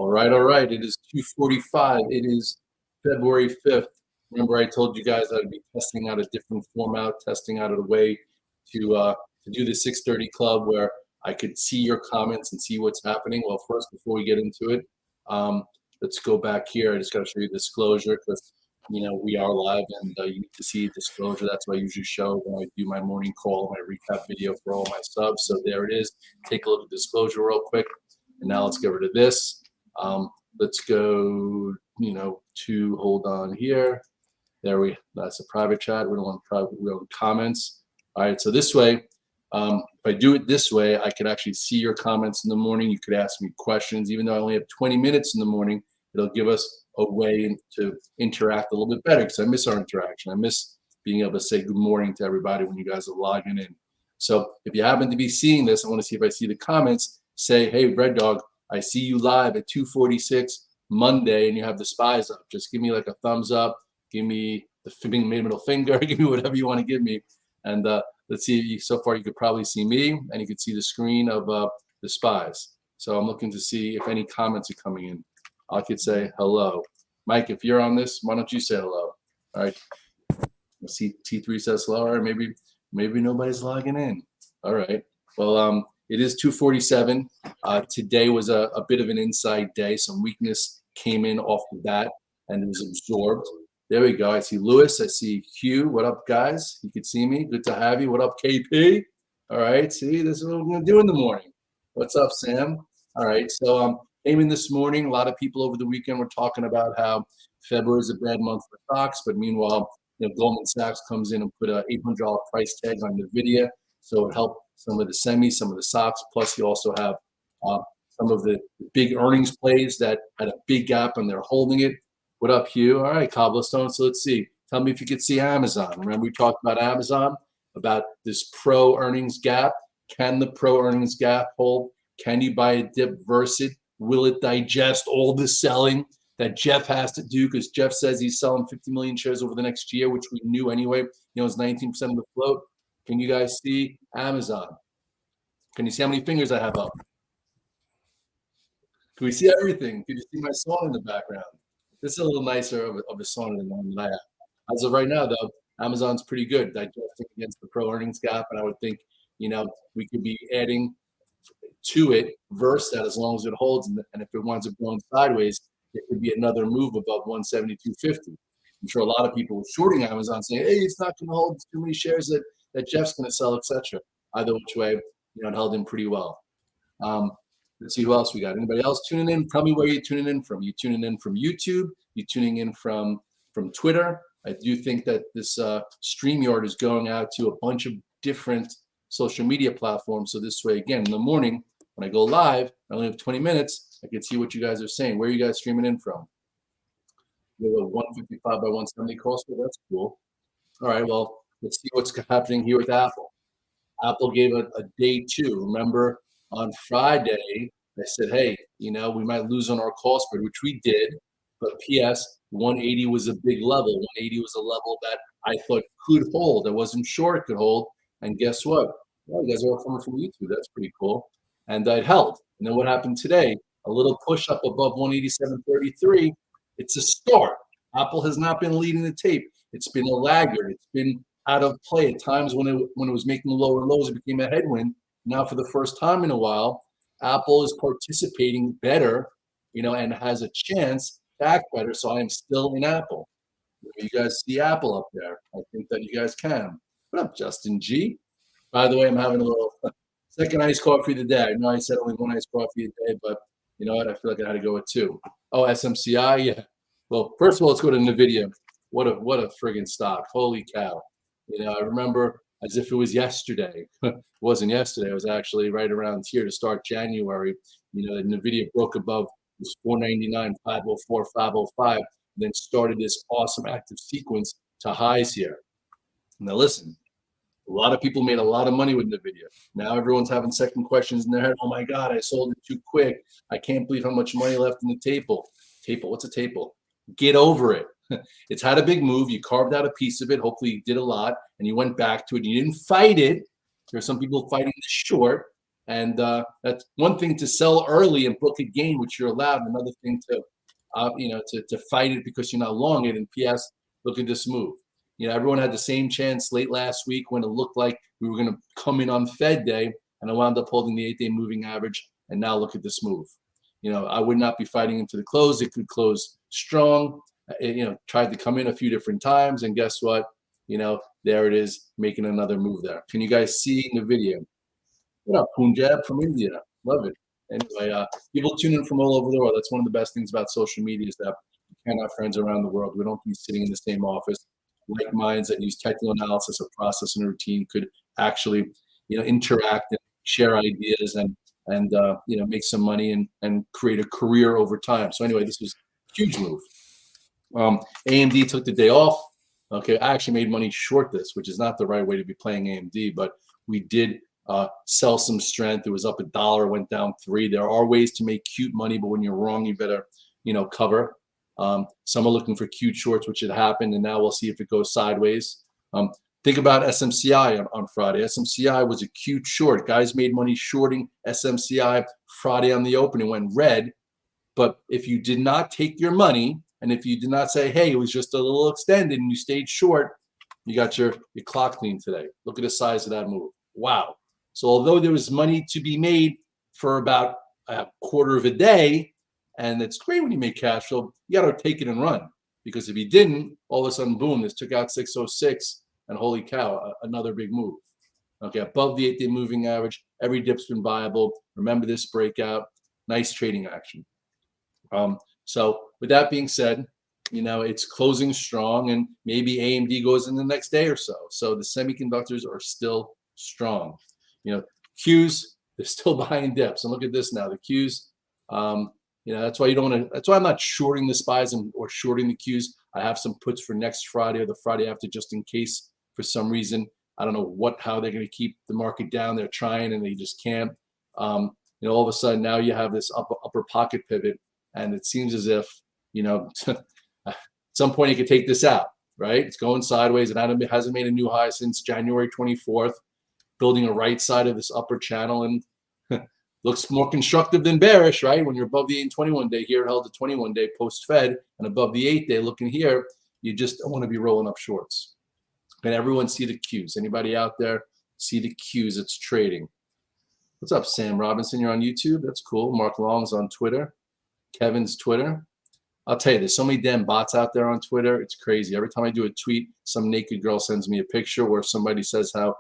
All right. It is 2:45. It is February 5th. Remember, I told you guys I'd be testing out a different format, testing out a way to do the 6:30 club where I could see your comments and see what's happening. Well, first, before we get into it, let's go back here. I just got to show you disclosure because we are live and you need to see disclosure. That's what I usually show when I do my morning call, my recap video for all my subs. So there it is. Take a look at disclosure real quick. And now let's get rid of this. Let's go, hold on here. That's a private chat. We don't want private, we don't comments. All right, so this way, if I do it this way, I could actually see your comments in the morning. You could ask me questions. Even though I only have 20 minutes in the morning, it'll give us a way to interact a little bit better because I miss our interaction. I miss being able to say good morning to everybody when you guys are logging in. So if you happen to be seeing this, I want to see if I see the comments. Say, hey, Red Dog, I see you live at 2:46 Monday and you have the spies up. Just give me like a thumbs up. Give me the middle finger. Give me whatever you want to give me. And let's see, so far you could probably see me and you could see the screen of the spies. So I'm looking to see if any comments are coming in. I could say hello. Mike, if you're on this, why don't you say hello? All right. Let's see, T3 says hello, or maybe nobody's logging in. All right. Well, it is 2:47. Today was a bit of an inside day. Some weakness came in off the bat and it was absorbed. There we go. I see Lewis. I see Hugh. What up, guys? You can see me. Good to have you. What up, KP? All right. See, this is what we're going to do in the morning. What's up, Sam? All right. So came in this morning. A lot of people over the weekend were talking about how February is a bad month for stocks. But meanwhile, Goldman Sachs comes in and put a $800 price tag on NVIDIA. So it helped some of the semis, some of the stocks. Plus, you also have some of the big earnings plays that had a big gap and they're holding it. What up, Hugh? All right, Cobblestone. So let's see. Tell me if you could see Amazon. Remember we talked about Amazon, about this pro earnings gap. Can the pro earnings gap hold? Can you buy a dip versus it? Will it digest all the selling that Jeff has to do? Because Jeff says he's selling 50 million shares over the next year, which we knew anyway. It's 19% of the float. Can you guys see Amazon? Can you see how many fingers I have up? Can we see everything? Can you see my song in the background? This is a little nicer of a song than the one that I have. As of right now, though, Amazon's pretty good digesting against the pro earnings gap, and I would think, we could be adding to it versus that as long as it holds, and if it winds up going sideways, it could be another move above 172.50. I'm sure a lot of people were shorting Amazon saying, hey, it's not going to hold too many shares that Jeff's going to sell, etc. Either which way, it held in pretty well. Let's see who else we got. Anybody else tuning in? Tell me where you're tuning in from. You tuning in from YouTube? You tuning in from Twitter? I do think that this StreamYard is going out to a bunch of different social media platforms. So this way, again, in the morning when I go live, I only have 20 minutes. I can see what you guys are saying. Where are you guys streaming in from? We have a 155 by 170 cost. That's cool. All right. Well, let's see what's happening here with Apple. Apple gave a day two. Remember, on Friday, I said, hey, we might lose on our call spread, which we did. But P.S., 180 was a big level. 180 was a level that I thought could hold. I wasn't sure it could hold. And guess what? Well, you guys are all coming from YouTube. That's pretty cool. And it held. And then what happened today? A little push up above 187.33. It's a start. Apple has not been leading the tape. It's been a laggard. It's been out of play at times when it was making lower lows. It became a headwind. Now, for the first time in a while, Apple is participating better, and has a chance to act better. So I am still in Apple. You guys see Apple up there. I think that you guys can. What up, Justin G? By the way, I'm having a little second iced coffee today. I know I said only one iced coffee a day, but you know what? I feel like I had to go with two. Oh, SMCI, yeah. Well, first of all, let's go to NVIDIA. What a friggin' stock. Holy cow. I remember as if it was yesterday. It wasn't yesterday. It was actually right around here to start January. NVIDIA broke above this 499, 504, 505, and then started this awesome active sequence to highs here. Now listen, a lot of people made a lot of money with NVIDIA. Now everyone's having second questions in their head. Oh my God, I sold it too quick. I can't believe how much money left in the table. Table, what's a table? Get over it. It's had a big move. You carved out a piece of it. Hopefully you did a lot and you went back to it. You didn't fight it. There are some people fighting the short. And that's one thing to sell early and book a gain, which you're allowed. Another thing to, to fight it because you're not long it. And PS, look at this move. Everyone had the same chance late last week when it looked like we were going to come in on Fed day, and I wound up holding the 8-day moving average. And now look at this move. I would not be fighting into the close. It could close strong. Tried to come in a few different times, and guess what? There it is, making another move there. Can you guys see in the video? What up, Punjab from India? Love it. Anyway, people tune in from all over the world. That's one of the best things about social media is that you can have friends around the world. We don't be sitting in the same office. Like minds that use technical analysis or process and routine could actually, interact and share ideas and make some money and create a career over time. So anyway, this was a huge move. AMD took the day off. Okay, I actually made money short this, which is not the right way to be playing AMD, but we did sell some strength. It was up $1, went down $3. There are ways to make cute money, but when you're wrong, you better, cover. Some are looking for cute shorts, which had happened, and now we'll see if it goes sideways. Think about SMCI on Friday. SMCI was a cute short. Guys made money shorting SMCI Friday on the open. It went red. But if you did not take your money, and if you did not say, hey, it was just a little extended and you stayed short, you got your clock clean today. Look at the size of that move. Wow. So although there was money to be made for about a quarter of a day, and it's great when you make cash flow, you got to take it and run. Because if you didn't, all of a sudden, boom, this took out 606, and holy cow, another big move. Okay, above the 8-day moving average, every dip's been viable. Remember this breakout, nice trading action. So with that being said, it's closing strong, and maybe AMD goes in the next day or so. So the semiconductors are still strong. Qs, they're still buying dips. And look at this now, the Qs. That's why you don't want to. That's why I'm not shorting the SPYs or shorting the Qs. I have some puts for next Friday or the Friday after, just in case for some reason. I don't know how they're going to keep the market down. They're trying and they just can't. All of a sudden now you have this upper pocket pivot, and it seems as if at some point you could take this out, right? It's going sideways. It hasn't made a new high since January 24th, building a right side of this upper channel, and looks more constructive than bearish, right? When you're above the 21 day here, it held the 21 day post-Fed, and above the 8 day looking here, you just don't want to be rolling up shorts. Can everyone see the Qs? Anybody out there see the Qs? It's trading. What's up, Sam Robinson? You're on YouTube? That's cool. Mark Long's on Twitter. Kevin's Twitter. I'll tell you, there's so many damn bots out there on Twitter. It's crazy. Every time I do a tweet, some naked girl sends me a picture where somebody says how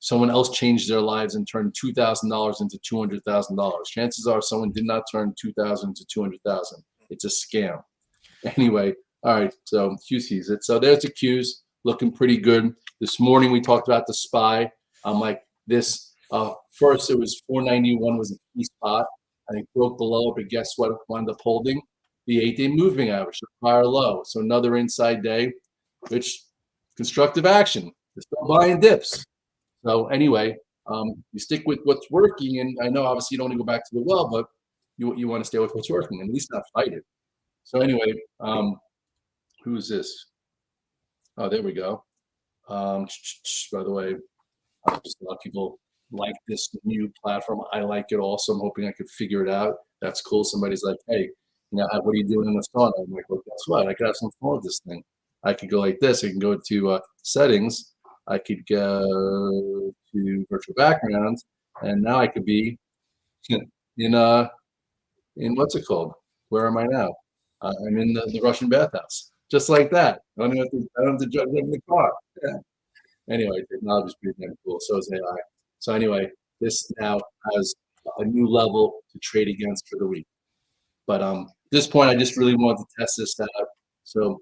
someone else changed their lives and turned $2,000 into $200,000. Chances are someone did not turn $2,000 into $200,000. It's a scam. Anyway, all right, so Q sees it. So there's the Qs looking pretty good. This morning we talked about the SPY. I'm like this. First, it was 491 was a key spot. I think broke below, but guess what? It wound up holding the 8-day moving average, the prior low. So another inside day, which constructive action. They're still buying dips. So anyway, you stick with what's working, and I know obviously you don't want to go back to the well, but you want to stay with what's working, and at least not fight it. So anyway, who is this? Oh, there we go. By the way, just a lot of people like this new platform. I like it also. I'm hoping I could figure it out. That's cool. Somebody's like, hey, what are you doing in the sauna? I'm like, well, guess what? I could have some fun with this thing. I could go like this. I can go to settings. I could go to virtual background, and now I could be in what's it called? Where am I now? I'm in the Russian bathhouse, just like that. I don't have to jump in the car. Yeah. Anyway, technology is pretty damn cool. So is AI. So anyway, this now has a new level to trade against for the week. But at this point, I just really wanted to test this out. So,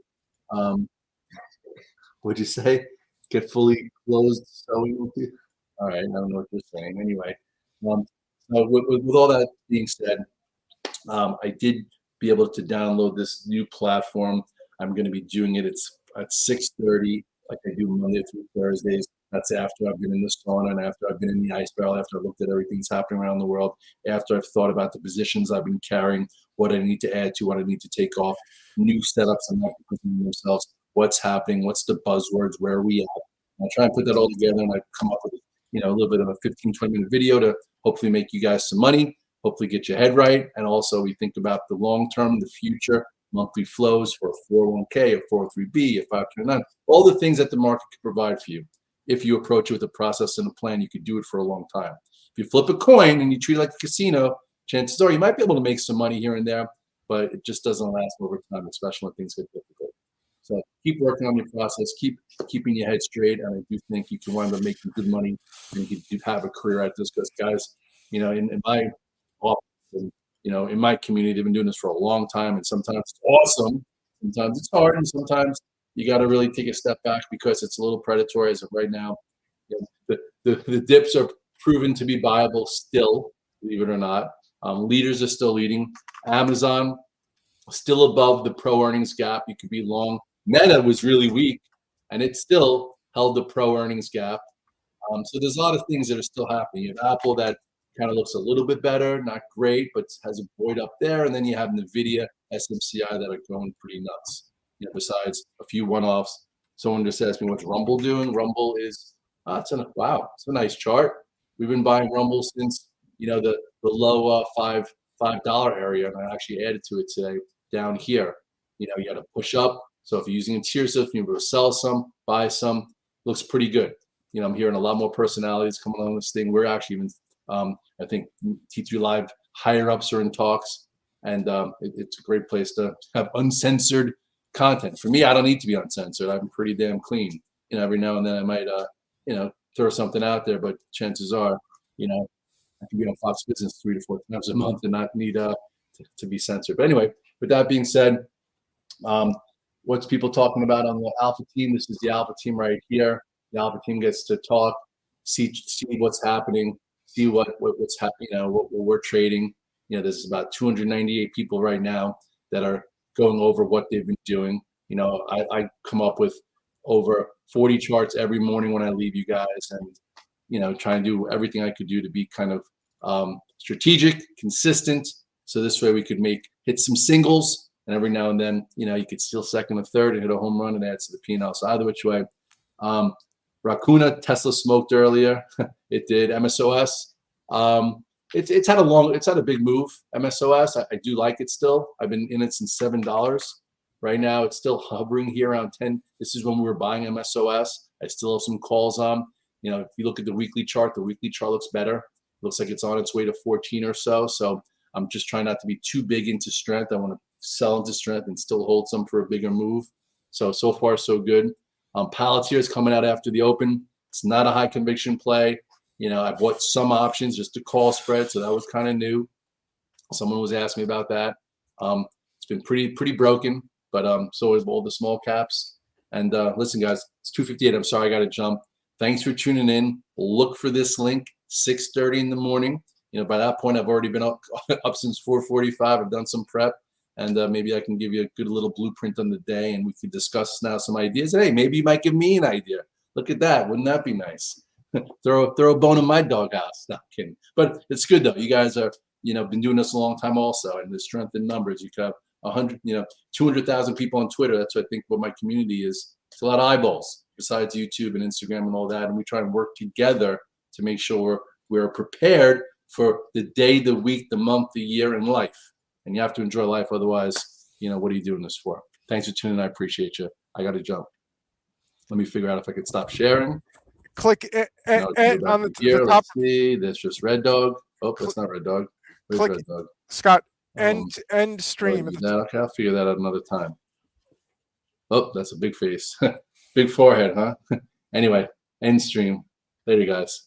what'd you say? Get fully closed selling? All right, I don't know what you're saying. Anyway, so with all that being said, I did be able to download this new platform. I'm going to be doing it. It's at 6:30, like I do Monday through Thursdays. That's after I've been in the sauna and after I've been in the ice barrel, after I've looked at everything that's happening around the world, after I've thought about the positions I've been carrying, what I need to add to, what I need to take off, new setups and not presenting themselves, what's happening, what's the buzzwords, where are we at. I try and put that all together, and I come up with a little bit of a 15-20 minute video to hopefully make you guys some money, hopefully get your head right. And also we think about the long term, the future, monthly flows for a 401k, a 403b, a 529, all the things that the market can provide for you. If you approach it with a process and a plan, you could do it for a long time. If you flip a coin and you treat it like a casino, chances are you might be able to make some money here and there, but it just doesn't last over time, especially when things get difficult. So keep working on your process, keep keeping your head straight, and I do think you can wind up making good money and you can have a career at this. Because guys, in my office and in my community, they've been doing this for a long time, and sometimes it's awesome, sometimes it's hard, and sometimes you got to really take a step back because it's a little predatory as of right now. The dips are proven to be viable still, believe it or not. Leaders are still leading. Amazon still above the pro earnings gap. You could be long. Meta was really weak, and it still held the pro earnings gap. So there's a lot of things that are still happening. You have Apple that kind of looks a little bit better, not great, but has a void up there. And then you have NVIDIA, SMCI that are going pretty nuts. Besides a few one-offs. Someone just asked me, what's Rumble doing? Rumble is, it's a nice chart. We've been buying Rumble since, the low $5 area, and I actually added to it today down here. You got to push up. So if you're using a tier system, you're able to sell some, buy some. Looks pretty good. I'm hearing a lot more personalities coming on this thing. We're actually even, I think T3 Live higher ups are in talks, and it's a great place to have uncensored content. For me, I don't need to be uncensored. I'm pretty damn clean. Every now and then I might, throw something out there, but chances are, I can be on Fox Business 3 to 4 times a month and not need to be censored. But anyway, with that being said, what's people talking about on the alpha team? This is the alpha team right here. The alpha team gets to talk, see what's happening, see what's happening, what we're trading. There's about 298 people right now that are going over what they've been doing. I come up with over 40 charts every morning when I leave you guys, and try and do everything I could do to be kind of strategic, consistent, so this way we could hit some singles, and every now and then you could steal second or third and hit a home run and add to the P&L. So either which way. Racuna, Tesla smoked earlier. It did. MSOS. It's had a big move. MSOS. I do like it still. I've been in it since $7. Right now, it's still hovering here around 10. This is when we were buying MSOS. I still have some calls on. If you look at the weekly chart looks better. Looks like it's on its way to 14 or so. So I'm just trying not to be too big into strength. I want to sell into strength and still hold some for a bigger move. So far, so good. Palantir is coming out after the open. It's not a high conviction play. I bought some options just to call spread, so that was kind of new. Someone was asking me about that. It's been pretty broken, but so is all the small caps. And listen, guys, it's 2:58. I'm sorry I got to jump. Thanks for tuning in. Look for this link, 6:30 in the morning. By that point, I've already been up since 4:45. I've done some prep, and maybe I can give you a good little blueprint on the day, and we can discuss now some ideas. And hey, maybe you might give me an idea. Look at that. Wouldn't that be nice? throw a bone in my doghouse. Not kidding. But it's good, though. You guys are, been doing this a long time also, and the strength in numbers. You have 200,000 people on Twitter. That's what I think what my community is. It's a lot of eyeballs besides YouTube and Instagram and all that. And we try and work together to make sure we're prepared for the day, the week, the month, the year, and life. And you have to enjoy life. Otherwise, what are you doing this for? Thanks for tuning in. I appreciate you. I got to jump. Let me figure out if I can stop sharing. Click on the top. Let's see. There's just Red Dog. Oh, that's not Red Dog. Where's click, Red Dog? Scott, end stream. Okay, I'll figure that out another time. Oh, that's a big face. Big forehead, huh? Anyway, end stream. Later, guys.